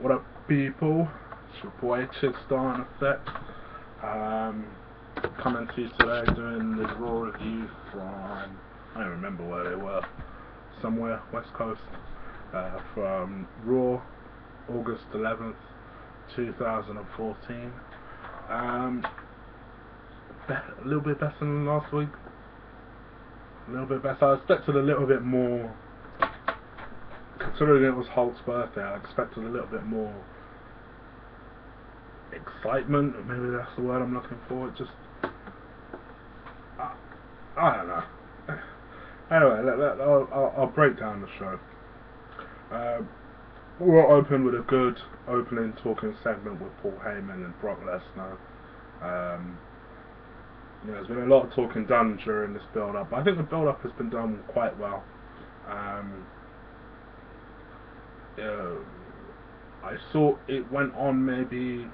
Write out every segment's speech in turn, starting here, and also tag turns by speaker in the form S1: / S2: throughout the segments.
S1: What up, people? It's your boy Chickstar in effect. Coming to you today doing the Raw review from, I don't remember where they were, somewhere West Coast, from Raw, August 11th, 2014. A little bit better than last week. A little bit better. I expected a little bit more. Considering it was Hulk's birthday, I expected a little bit more excitement. Maybe that's the word I'm looking for. It just, I don't know. Anyway, I'll break down the show. We'll open with a good opening talking segment with Paul Heyman and Brock Lesnar. There's been a lot of talking done during this build-up. I think the build-up has been done quite well. I thought it went on maybe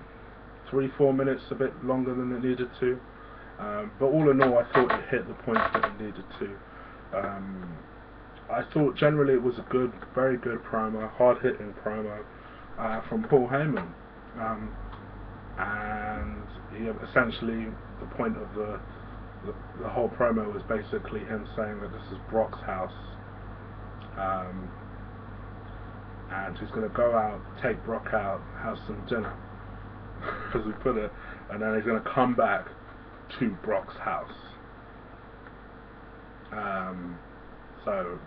S1: 3-4 minutes, a bit longer than it needed to, but all in all I thought it hit the points that it needed to. I thought generally it was a good, very good promo, hard-hitting promo from Paul Heyman, and essentially the point of the whole promo was basically him saying that this is Brock's house, and he's going to go out, take Brock out, have some dinner, as we put it, and then he's going to come back to Brock's house. So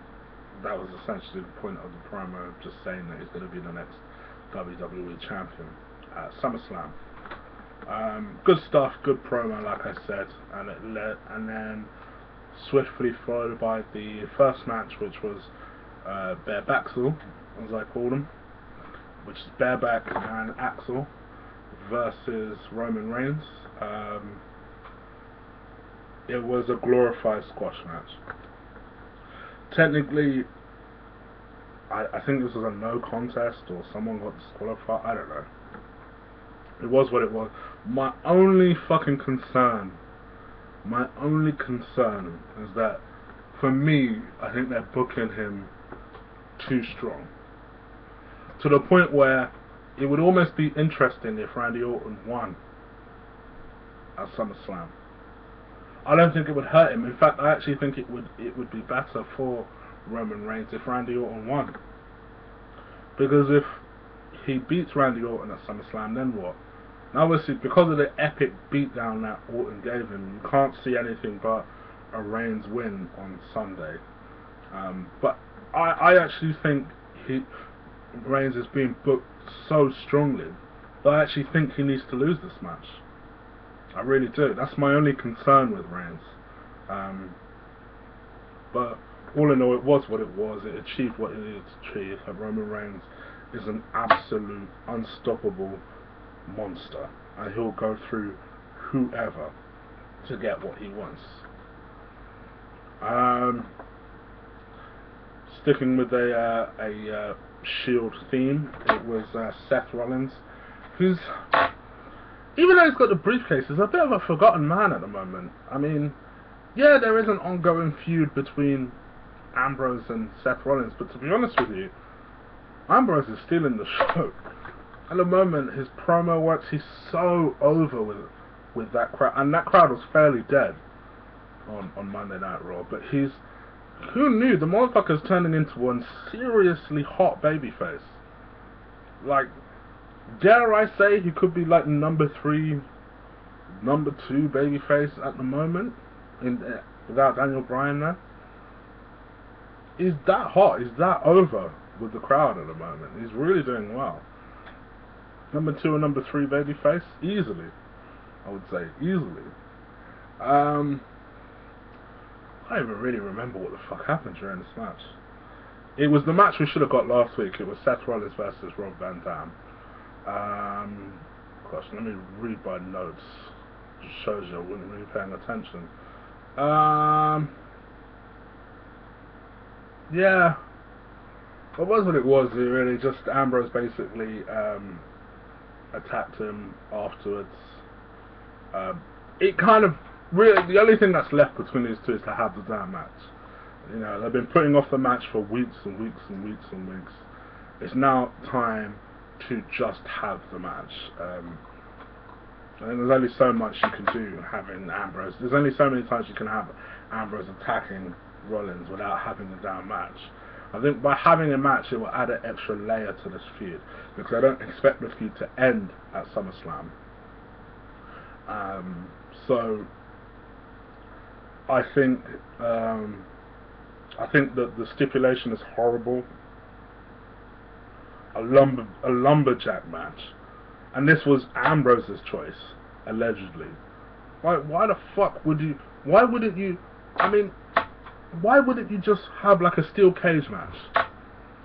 S1: that was essentially the point of the promo, just saying that he's going to be the next WWE champion at SummerSlam. Good stuff, good promo, like I said, and then swiftly followed by the first match, which was Barebacksel, as I call them, which is Bareback and Axel versus Roman Reigns. It was a glorified squash match. Technically, I think this was a no contest, or someone got disqualified, I don't know. It was what it was. My only concern is that, for me, I think they're booking him too strong. To the point where it would almost be interesting if Randy Orton won at SummerSlam. I don't think it would hurt him. In fact, I actually think it would be better for Roman Reigns if Randy Orton won. Because if he beats Randy Orton at SummerSlam, then what? Now obviously, because of the epic beatdown that Orton gave him, you can't see anything but a Reigns win on Sunday. But I actually think Reigns is being booked so strongly that I actually think he needs to lose this match. I really do. That's my only concern with Reigns. But all in all, it was what it was. It achieved what it needed to achieve. Roman Reigns is an absolute unstoppable monster, and he'll go through whoever to get what he wants. Sticking with a Shield theme, it was Seth Rollins, who's, even though he's got the briefcase, is a bit of a forgotten man at the moment. I mean, yeah, there is an ongoing feud between Ambrose and Seth Rollins, but to be honest with you, Ambrose is stealing the show. At the moment, his promo works, he's so over with that crowd, and that crowd was fairly dead on Monday Night Raw, but who knew, the motherfucker's turning into one seriously hot babyface. Like, dare I say he could be like number 3, number 2 babyface at the moment, without Daniel Bryan there. He's that hot, he's that over with the crowd at the moment. He's really doing well. Number 2 and number 3 babyface, easily. I would say, easily. I don't even really remember what the fuck happened during this match. It was the match we should have got last week. It was Seth Rollins versus Rob Van Dam. Gosh, let me read my notes. Just shows you I wasn't really paying attention. Yeah. It was what it was, really. Just Ambrose basically attacked him afterwards. It kind of, really, the only thing that's left between these two is to have the damn match. You know, they've been putting off the match for weeks and weeks and weeks and weeks. It's now time to just have the match. And there's only so much you can do having Ambrose. There's only so many times you can have Ambrose attacking Rollins without having a damn match. I think by having a match, it will add an extra layer to this feud, because I don't expect the feud to end at SummerSlam. So I think that the stipulation is horrible. A lumberjack match, and this was Ambrose's choice, allegedly. Why the fuck would you? Why wouldn't you? I mean, why wouldn't you just have like a steel cage match?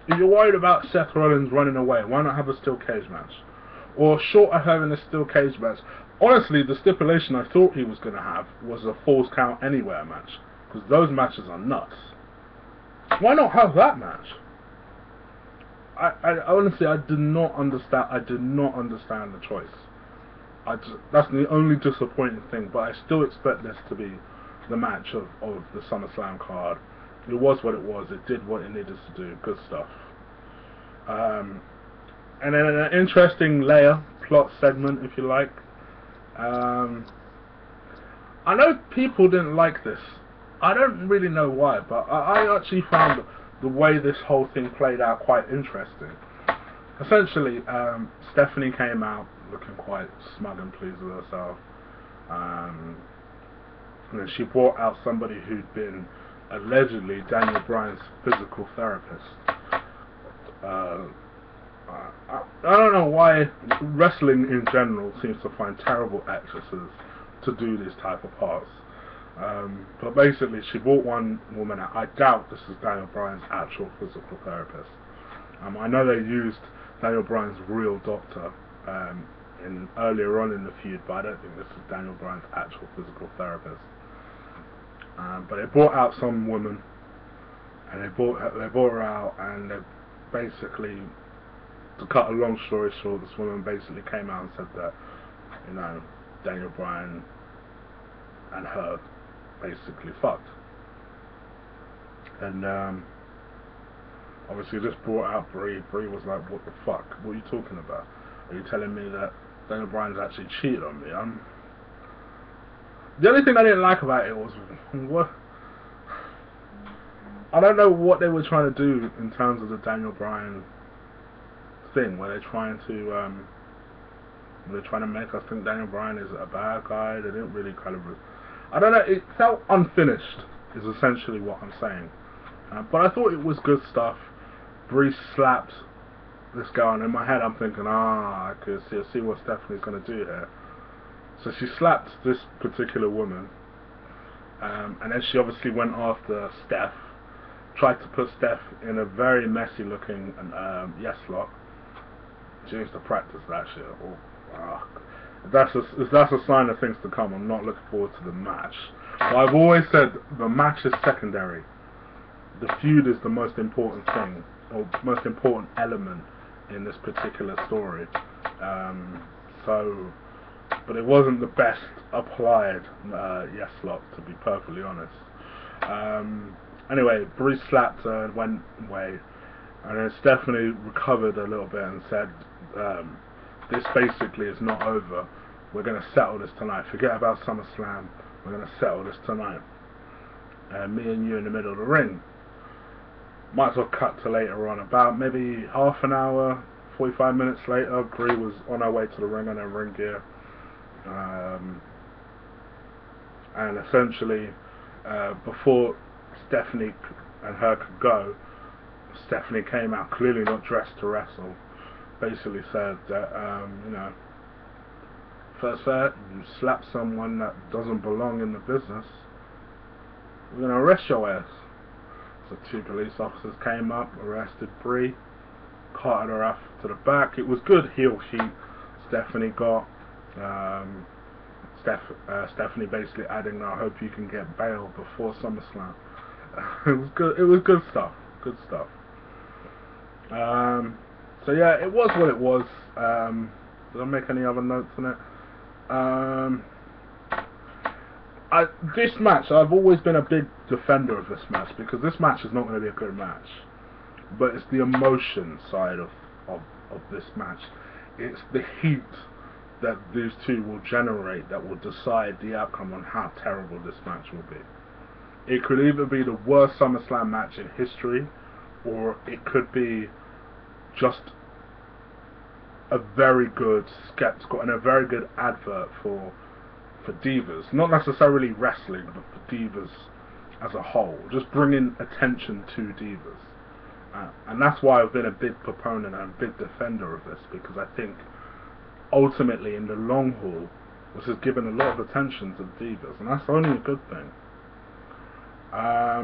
S1: If you're worried about Seth Rollins running away, why not have a steel cage match? Or short of having a steel cage match, honestly, the stipulation I thought he was going to have was a Falls Count Anywhere match, because those matches are nuts. Why not have that match? I honestly, I did not understand. I did not understand the choice. That's the only disappointing thing. But I still expect this to be the match of the SummerSlam card. It was what it was. It did what it needed to do. Good stuff. And then an interesting layer plot segment, if you like. I know people didn't like this. I don't really know why, but I actually found the way this whole thing played out quite interesting. Essentially, Stephanie came out looking quite smug and pleased with herself, and then she brought out somebody who'd been allegedly Daniel Bryan's physical therapist. I don't know why wrestling in general seems to find terrible actresses to do these type of parts. But basically, she brought one woman out. I doubt this is Daniel Bryan's actual physical therapist. I know they used Daniel Bryan's real doctor earlier on in the feud, but I don't think this is Daniel Bryan's actual physical therapist. But they brought out some woman, and they brought her out, and they basically, to cut a long story short, this woman basically came out and said that, you know, Daniel Bryan and her basically fucked. And obviously this brought out Brie. Brie was like, what the fuck? What are you talking about? Are you telling me that Daniel Bryan's actually cheated on me? The only thing I didn't like about it was, what? I don't know what they were trying to do in terms of the Daniel Bryan thing. Were they trying to make us think Daniel Bryan is a bad guy? They didn't really kind of... I don't know, it felt unfinished, is essentially what I'm saying. But I thought it was good stuff. Brie slapped this guy, and in my head I'm thinking, I could see what Stephanie's going to do here. So she slapped this particular woman, and then she obviously went after Steph, tried to put Steph in a very messy looking yes lock. She needs to practice that shit. If that's a sign of things to come, I'm not looking forward to the match. But I've always said the match is secondary. The feud is the most important thing, or most important element in this particular story. But it wasn't the best applied yes lock, to be perfectly honest. Anyway, Brie slapped her and went away, and then Stephanie recovered a little bit and said, this basically is not over. We're going to settle this tonight. Forget about SummerSlam. We're going to settle this tonight. Me and you in the middle of the ring. Might as well cut to later on. About maybe half an hour, 45 minutes later, Brie was on her way to the ring on her ring gear. And essentially, before Stephanie and her could go, Stephanie came out clearly not dressed to wrestle. Basically said that, you know, first fair, you slap someone that doesn't belong in the business, we're going to arrest your ass. So 2 police officers came up, arrested Brie, carted her off to the back. It was good heel heat Stephanie got. Stephanie basically adding, I hope you can get bail before SummerSlam. It was good. It was good stuff. Good stuff. So yeah, it was what it was. Did I make any other notes on it? This match, I've always been a big defender of this match, because this match is not going to be a good match, but it's the emotion side of of this match. It's the heat that these two will generate that will decide the outcome on how terrible this match will be. It could either be the worst SummerSlam match in history, or it could be just a very good spectacle and a very good advert for divas. Not necessarily wrestling, but for divas as a whole. Just bringing attention to divas. And that's why I've been a big proponent and a big defender of this, because I think ultimately in the long haul this has given a lot of attention to divas, and that's only a good thing. I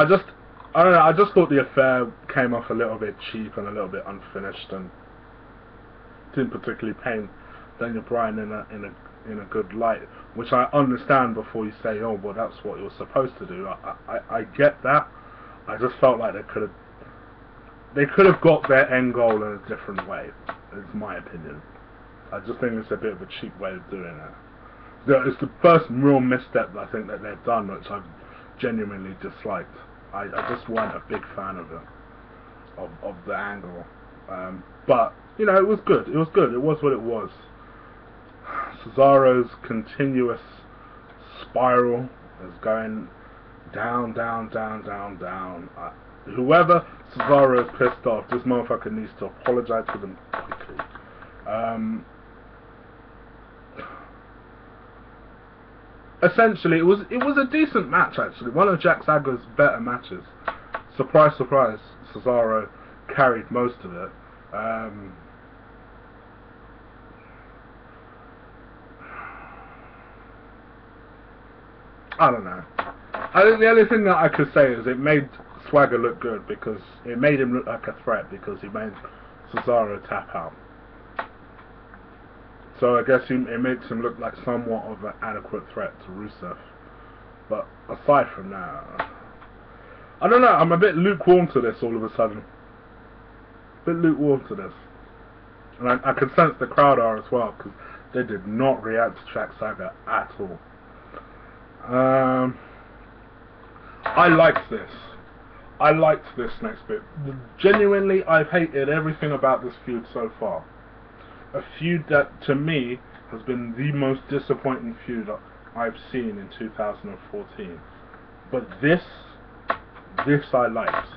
S1: don't know, I just thought the affair came off a little bit cheap and a little bit unfinished, and didn't particularly paint Daniel Bryan in a good light, which I understand before you say, oh well, that's what you're supposed to do. I get that. I just felt like they could have got their end goal in a different way, is my opinion. I just think it's a bit of a cheap way of doing it. It's the first real misstep I think that they've done, which I've genuinely disliked. I just weren't a big fan of it, of the angle. But, you know, it was good. It was good. It was what it was. Cesaro's continuous spiral is going down, down, down, down, down. Whoever Cesaro is pissed off, this motherfucker needs to apologize to them quickly. Essentially, it was a decent match, actually. One of Jack Sager's better matches. Surprise, surprise, Cesaro carried most of it. I don't know. I think the only thing that I could say is it made Swagger look good, because it made him look like a threat, because he made Cesaro tap out. So I guess it makes him look like somewhat of an adequate threat to Rusev. But aside from that, I don't know, I'm a bit lukewarm to this all of a sudden. A bit lukewarm to this. And I can sense the crowd are as well, because they did not react to Jack Sager at all. I liked this. I liked this next bit. Genuinely, I've hated everything about this feud so far. A feud that, to me, has been the most disappointing feud I've seen in 2014. But this I liked.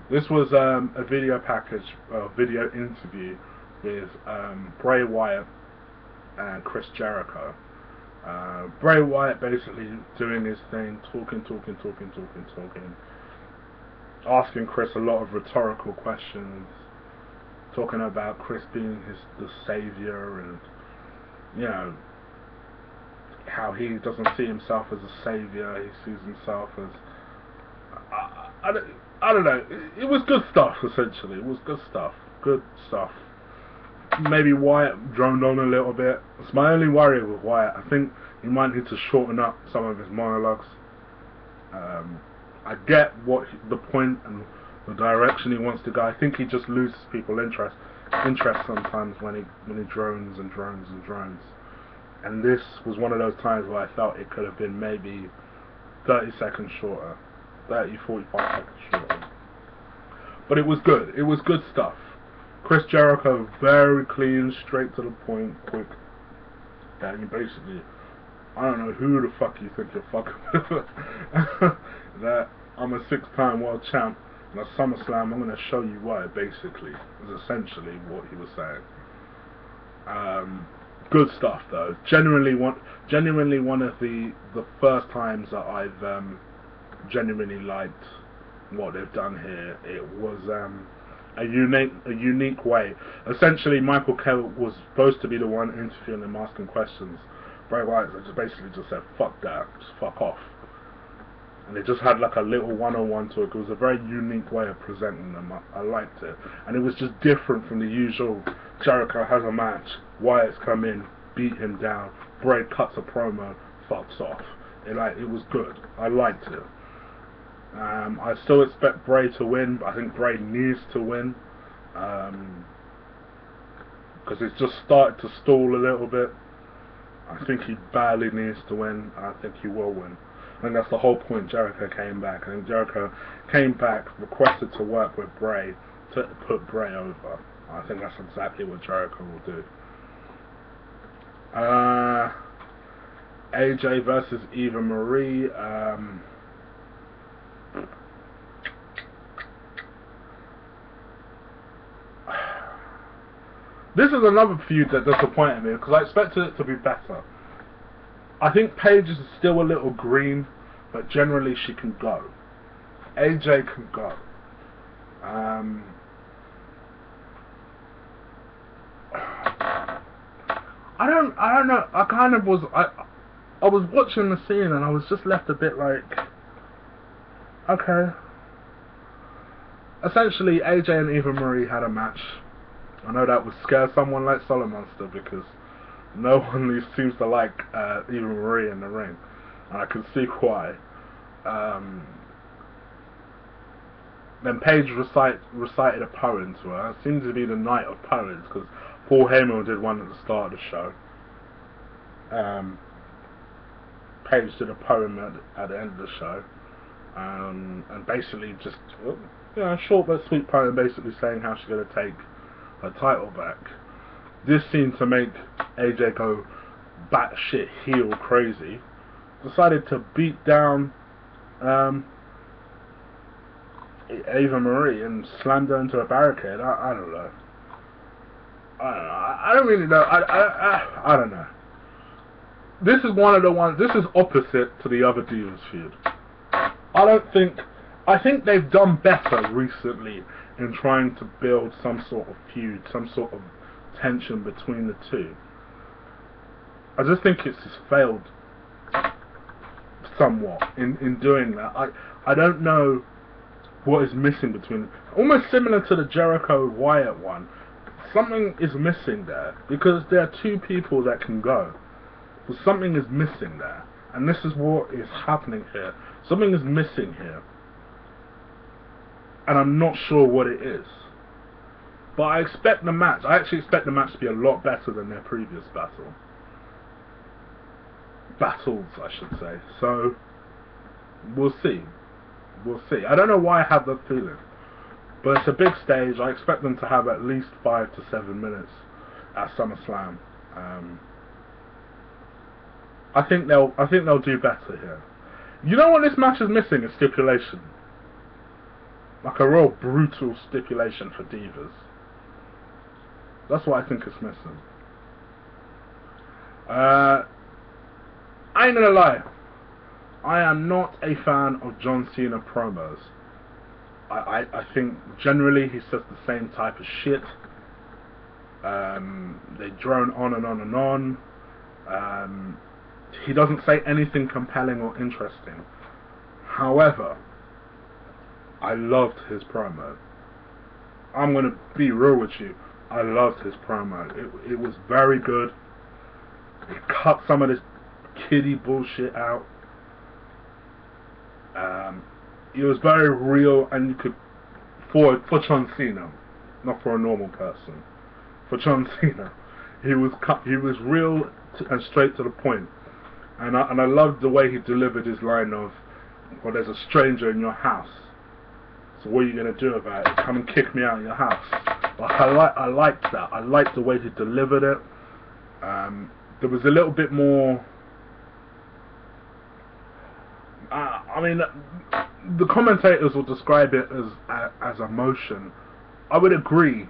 S1: This was a video package, a video interview with Bray Wyatt and Chris Jericho. Bray Wyatt basically doing his thing, talking, asking Chris a lot of rhetorical questions, talking about Chris being the savior, and you know how he doesn't see himself as a savior, he sees himself as I don't know. It was good stuff, essentially. It was good stuff. Maybe Wyatt droned on a little bit. It's my only worry with Wyatt. I think he might need to shorten up some of his monologues. I get the point and the direction he wants to go. I think he just loses people interest sometimes when he drones. And this was one of those times where I felt it could have been maybe 30 seconds shorter, 45 seconds shorter. But it was good. It was good stuff. Chris Jericho, very clean, straight to the point, quick. Yeah, you basically, I don't know who the fuck you think you're fucking with. That I'm a 6-time world champ, and at SummerSlam I'm going to show you why, basically, is essentially what he was saying. Good stuff, though. Genuinely one of the first times that I've genuinely liked what they've done here. It was a unique way. Essentially, Michael Kell was supposed to be the one interviewing and asking questions. Bray Wyatt basically just said, fuck that, just fuck off. And they just had like a little one-on-one talk. It was a very unique way of presenting them. I liked it. And it was just different from the usual Jericho has a match, Wyatt's come in, beat him down, Bray cuts a promo, fucks off. It was good. I liked it. I still expect Bray to win, but I think Bray needs to win. Because it's just started to stall a little bit. I think he badly needs to win, and I think he will win. I think that's the whole point Jericho came back. I think Jericho came back, requested to work with Bray, to put Bray over. I think that's exactly what Jericho will do. AJ versus Eva Marie. This is another feud that disappointed me because I expected it to be better. I think Paige is still a little green, but generally she can go. AJ can go. I don't know. I was watching the scene and I was just left a bit like, okay. Essentially, AJ and Eva Marie had a match. I know that would scare someone like Solomonster because no one seems to like Eva Marie in the ring, and I can see why. Then Paige recited a poem to her. It seemed to be the night of poems because Paul Heyman did one at the start of the show. Paige did a poem at the end of the show, and basically just a short but sweet poem, basically saying how she's going to take her title back. This seemed to make AJ go batshit heel crazy. Decided to beat down Eva Marie and slammed her into a barricade. I don't know. I don't really know. I don't know. This is one of the ones. This is opposite to the other Divas feud. I think they've done better recently in trying to build some sort of feud, some sort of tension between the two. I just think it's just failed somewhat in doing that. I don't know what is missing between them. Almost similar to the Jericho Wyatt one. Something is missing there because there are two people that can go. But something is missing there, and this is what is happening here. Something is missing here, and I'm not sure what it is. But I expect the match. I actually expect the match to be a lot better than their previous battles, I should say. So we'll see. We'll see. I don't know why I have that feeling, but it's a big stage. I expect them to have at least 5 to 7 minutes at SummerSlam. I think they'll do better here. You know what this match is missing? A stipulation. Like a real brutal stipulation for Divas. That's what I think it's missing. I ain't gonna lie. I am not a fan of John Cena promos. I think generally he says the same type of shit. They drone on and on and on. He doesn't say anything compelling or interesting. However, I loved his promo. I'm going to be real with you. I loved his promo. It was very good. It cut some of this kiddie bullshit out. It was very real, and you could, for John Cena, not for a normal person. For John Cena, he was real and straight to the point. And I loved the way he delivered his line of, well, there's a stranger in your house, so what are you going to do about it? Come and kick me out of your house. But I liked that. I liked the way he delivered it. There was a little bit more... I mean, the commentators will describe it as emotion. I would agree,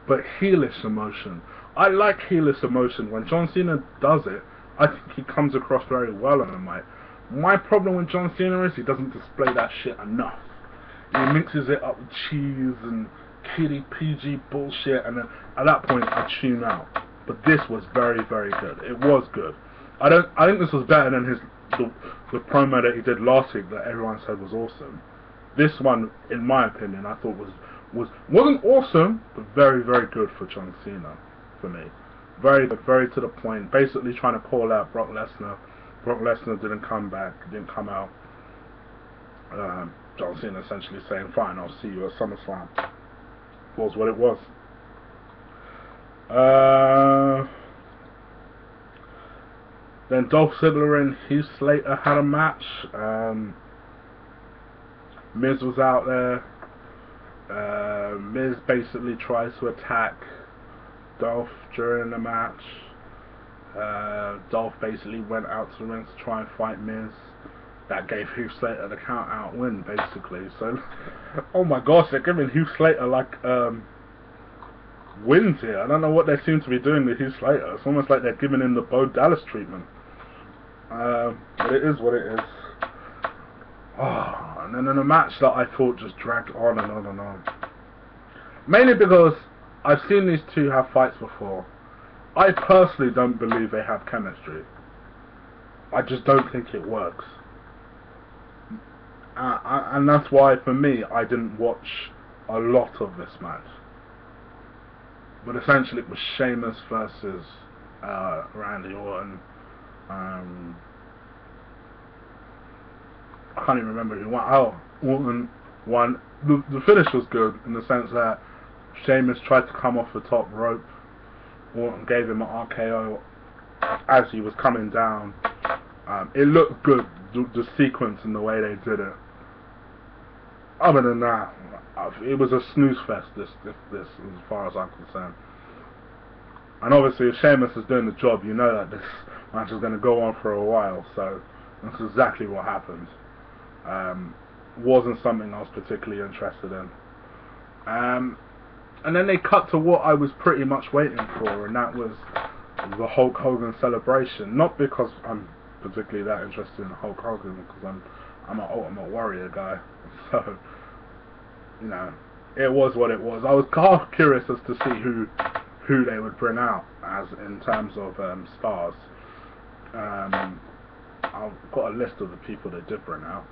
S1: but heelish emotion. I like heelish emotion. When John Cena does it, I think he comes across very well on the mic. My problem with John Cena is he doesn't display that shit enough. He mixes it up with cheese and kiddie PG bullshit, and then at that point I tune out. But this was very, very good. It was good. I think this was better than the promo that he did last week that everyone said was awesome. This one, in my opinion, I thought wasn't awesome, but very, very good for John Cena for me. Very, very to the point. Basically trying to call out Brock Lesnar. Brock Lesnar didn't come back, didn't come out. John Cena essentially saying, fine, I'll see you at SummerSlam. Was what it was. Then Dolph Ziggler and Heath Slater had a match. Miz was out there. Miz basically tries to attack Dolph during the match. Dolph basically went out to the ring to try and fight Miz. That gave Heath Slater the count out win, basically. So, oh my gosh, they're giving Heath Slater like wins here. I don't know what they seem to be doing with Heath Slater. It's almost like they're giving him the Bo Dallas treatment. But it is what it is. Oh, and then in a match that I thought just dragged on and on and on. Mainly because I've seen these two have fights before. I personally don't believe they have chemistry. I just don't think it works. And that's why, for me, I didn't watch a lot of this match. But essentially it was Sheamus versus Randy Orton. I can't even remember who won. Oh, Orton won. The finish was good in the sense that Sheamus tried to come off the top rope. Orton gave him an RKO as he was coming down. It looked good, the sequence and the way they did it. Other than that, it was a snooze fest, this as far as I'm concerned. And obviously if Sheamus is doing the job, you know that this match is going to go on for a while, so that's exactly what happened. Wasn't something I was particularly interested in. And then they cut to what I was pretty much waiting for, and that was the Hulk Hogan celebration. Not because I'm particularly that interested in Hulk Hogan, because I'm an Ultimate Warrior guy. So, you know, it was what it was. I was half curious as to see who they would bring out as in terms of stars. I've got a list of the people they did bring out.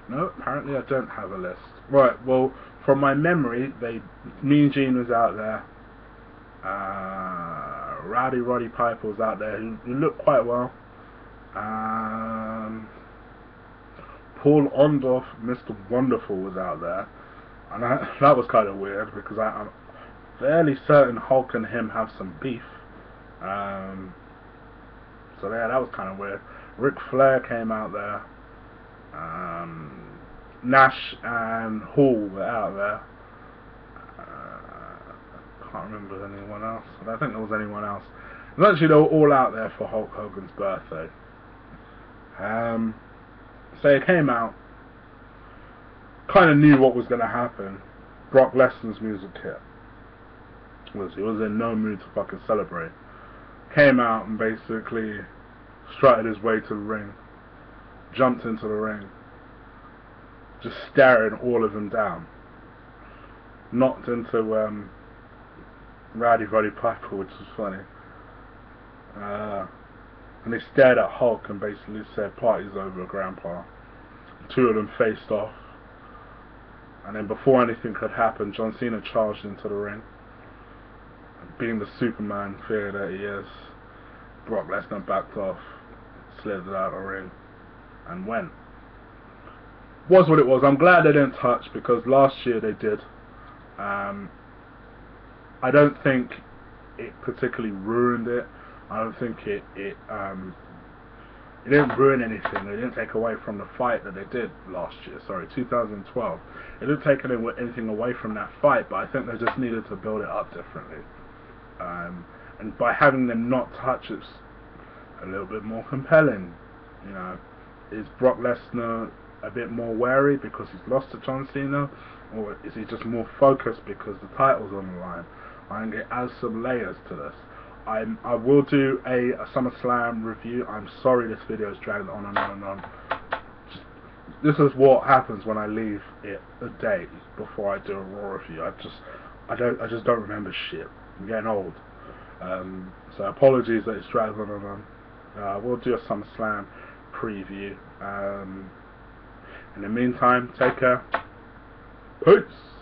S1: No, apparently I don't have a list. Right, well, from my memory, Mean Gene was out there. Roddy Piper was out there, who looked quite well. Paul Orndorff, Mr. Wonderful, was out there. And that was kind of weird, because I'm fairly certain Hulk and him have some beef. So yeah, that was kind of weird. Ric Flair came out there. Nash and Hall were out there. Can't remember anyone else. I don't think there was anyone else. Eventually they were all out there for Hulk Hogan's birthday. So he came out, kind of knew what was going to happen. Brock Lesnar's music hit. He was in no mood to fucking celebrate. Came out and basically strutted his way to the ring. Jumped into the ring. Just staring all of them down. Knocked into Roddy Piper, which was funny. And they stared at Hulk and basically said, "Party's over, Grandpa." Two of them faced off. And then before anything could happen, John Cena charged into the ring. Being the Superman figure that he is, Brock Lesnar backed off, slithered out of the ring, and went. Was what it was. I'm glad they didn't touch, because last year they did. I don't think it particularly ruined it. I don't think it didn't ruin anything. It didn't take away from the fight that they did last year. Sorry, 2012. It didn't take anything away from that fight, but I think they just needed to build it up differently. And by having them not touch, it's a little bit more compelling. You know, is Brock Lesnar a bit more wary because he's lost to John Cena, or is he just more focused because the title's on the line? I think it adds some layers to this. I will do a SummerSlam review. I'm sorry this video is dragged on and on and on. This is what happens when I leave it a day before I do a Raw review. I just don't remember shit. I'm getting old. So apologies that it's dragged on and on. We'll do a SummerSlam preview. In the meantime, take care. Peace.